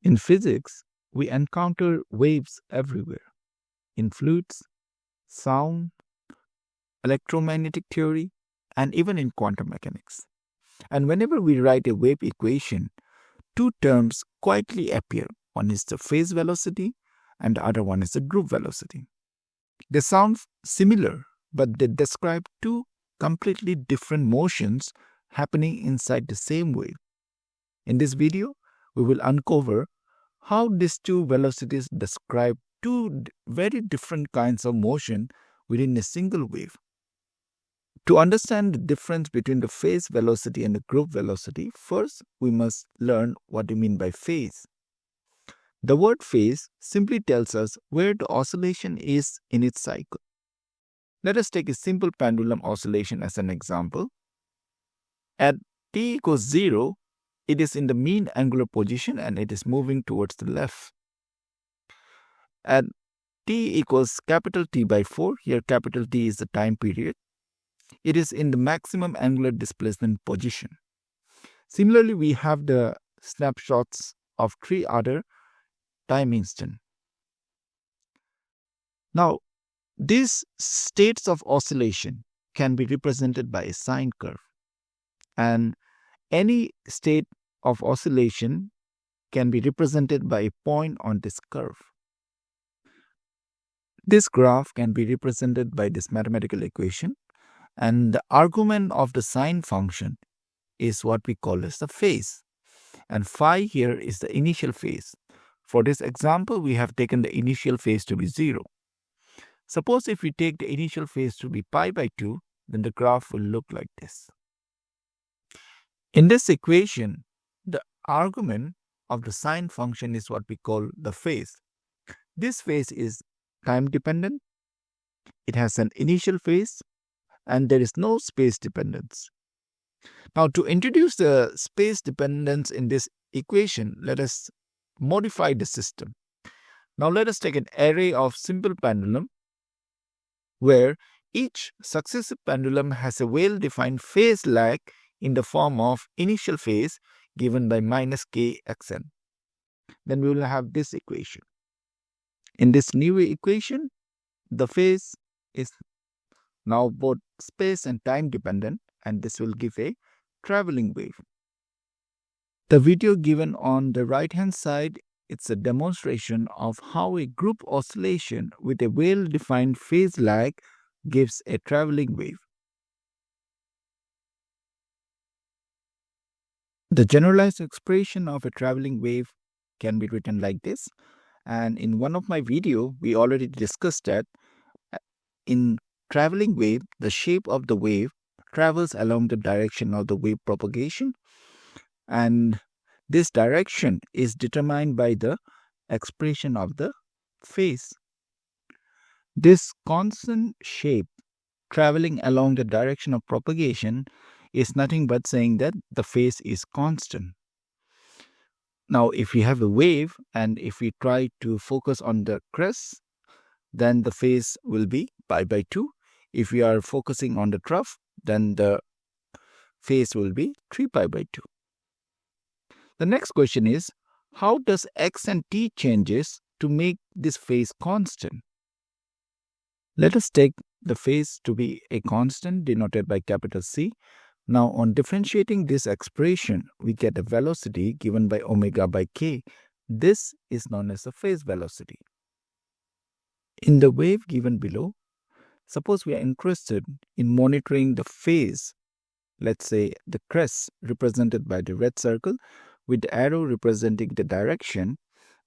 In physics, we encounter waves everywhere in fluids, sound, electromagnetic theory, and even in quantum mechanics. And whenever we write a wave equation, two terms quietly appear. One is the phase velocity, and the other one is the group velocity. They sound similar, but they describe two completely different motions happening inside the same wave. In this video, we will uncover how these two velocities describe two very different kinds of motion within a single wave. To understand the difference between the phase velocity and the group velocity, first we must learn what we mean by phase. The word phase simply tells us where the oscillation is in its cycle. Let us take a simple pendulum oscillation as an example. At t equals 0, it is in the mean angular position and it is moving towards the left. At t equals capital T by 4, here capital T is the time period, it is in the maximum angular displacement position. Similarly, we have the snapshots of three other time instants. Now, these states of oscillation can be represented by a sine curve, and any state of oscillation can be represented by a point on this curve. This graph can be represented by this mathematical equation, and the argument of the sine function is what we call as the phase, and phi here is the initial phase. For this example, we have taken the initial phase to be 0. Suppose if we take the initial phase to be pi by 2, then the graph will look like this. In this equation, the argument of the sine function is what we call the phase. This phase is time dependent, it has an initial phase, and there is no space dependence. Now, to introduce the space dependence in this equation, let us modify the system. Now, let us take an array of simple pendulum where each successive pendulum has a well-defined phase lag in the form of initial phase given by minus k xn. Then we will have this equation. In this new equation, the phase is now both space and time dependent, and this will give a traveling wave. The video given on the right hand side, it's a demonstration of how a group oscillation with a well-defined phase lag gives a traveling wave. The generalized expression of a traveling wave can be written like this, and in one of my videos we already discussed that in traveling wave, the shape of the wave travels along the direction of the wave propagation, and this direction is determined by the expression of the phase. This constant shape traveling along the direction of propagation is nothing but saying that the phase is constant. Now, if we have a wave and if we try to focus on the crest, then the phase will be pi by 2. If we are focusing on the trough, then the phase will be 3 pi by 2. The next question is, how does x and t changes to make this phase constant? Let us take the phase to be a constant denoted by capital C. Now, on differentiating this expression, we get a velocity given by omega by k. This is known as the phase velocity. In the wave given below, suppose we are interested in monitoring the phase, let's say the crest represented by the red circle with the arrow representing the direction,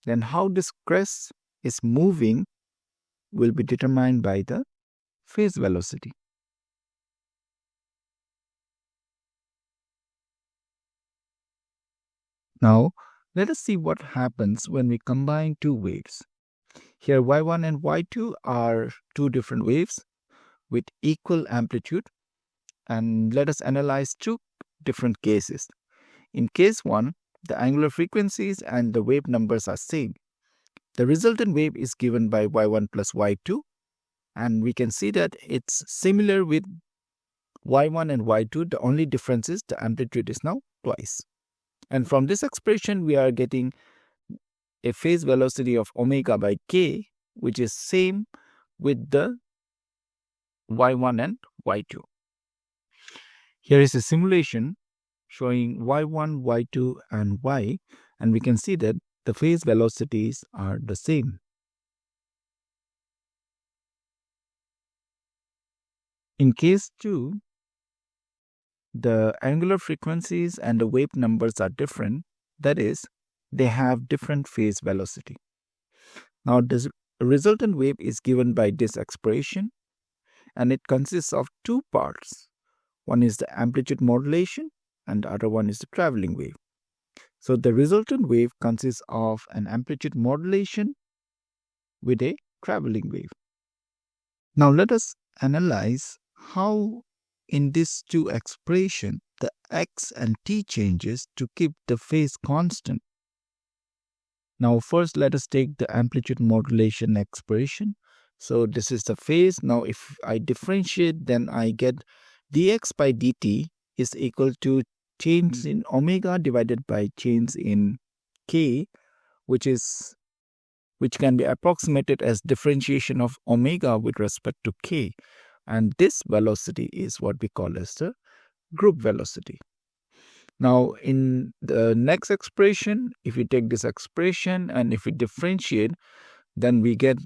then how this crest is moving will be determined by the phase velocity. Now, let us see what happens when we combine two waves. Here y1 and y2 are two different waves with equal amplitude, and let us analyze two different cases. In case 1, the angular frequencies and the wave numbers are same. The resultant wave is given by y1 plus y2, and we can see that it's similar with y1 and y2. The only difference is the amplitude is now twice. And from this expression, we are getting a phase velocity of omega by k, which is same with the y1 and y2. Here is a simulation showing y1, y2 and y, and we can see that the phase velocities are the same. In case 2, the angular frequencies and the wave numbers are different. That is, they have different phase velocity. Now, the resultant wave is given by this expression, and it consists of two parts. One is the amplitude modulation and the other one is the traveling wave. So the resultant wave consists of an amplitude modulation with a traveling wave. Now let us analyze how in these two expressions the x and t changes to keep the phase constant. Now first let us take the amplitude modulation expression. So this is the phase. Now if I differentiate, then I get dx by dt is equal to change in omega divided by change in k, which can be approximated as differentiation of omega with respect to k. And this velocity is what we call as the group velocity. Now in the next expression, if we take this expression and if we differentiate, then we get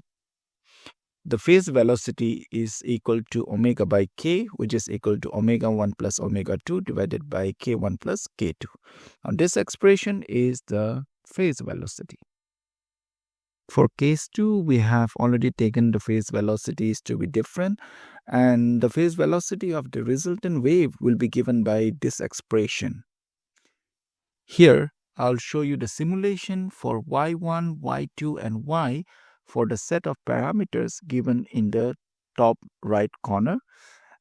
the phase velocity is equal to omega by k, which is equal to omega 1 plus omega 2 divided by k1 plus k2. Now this expression is the phase velocity. For case 2, we have already taken the phase velocities to be different, and the phase velocity of the resultant wave will be given by this expression. Here, I'll show you the simulation for y1, y2 and y for the set of parameters given in the top right corner.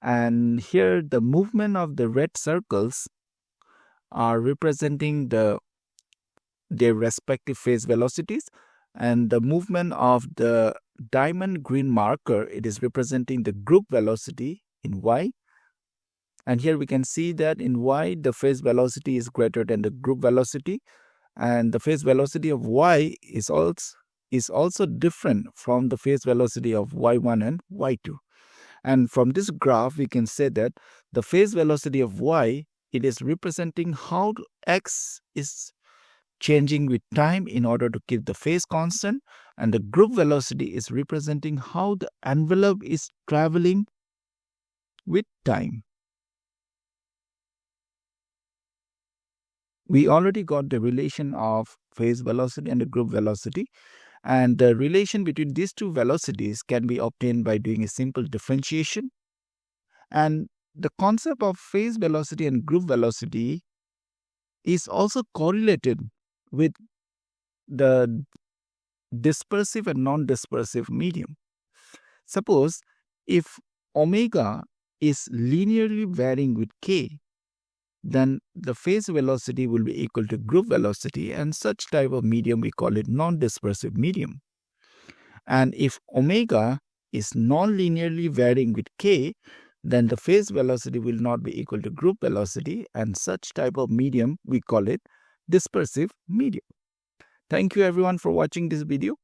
And here the movement of the red circles are representing their respective phase velocities, and the movement of the diamond green marker, it is representing the group velocity in y. And here we can see that in y the phase velocity is greater than the group velocity, and the phase velocity of y is also different from the phase velocity of y1 and y2. And from this graph we can say that the phase velocity of y, it is representing how x is changing with time in order to keep the phase constant, and the group velocity is representing how the envelope is traveling with time. We already got the relation of phase velocity and the group velocity, and the relation between these two velocities can be obtained by doing a simple differentiation. And the concept of phase velocity and group velocity is also correlated with the dispersive and non-dispersive medium. Suppose if omega is linearly varying with k, then the phase velocity will be equal to group velocity, and such type of medium we call it non-dispersive medium. And if omega is non-linearly varying with k, then the phase velocity will not be equal to group velocity, and such type of medium we call it dispersive medium. Thank you everyone for watching this video.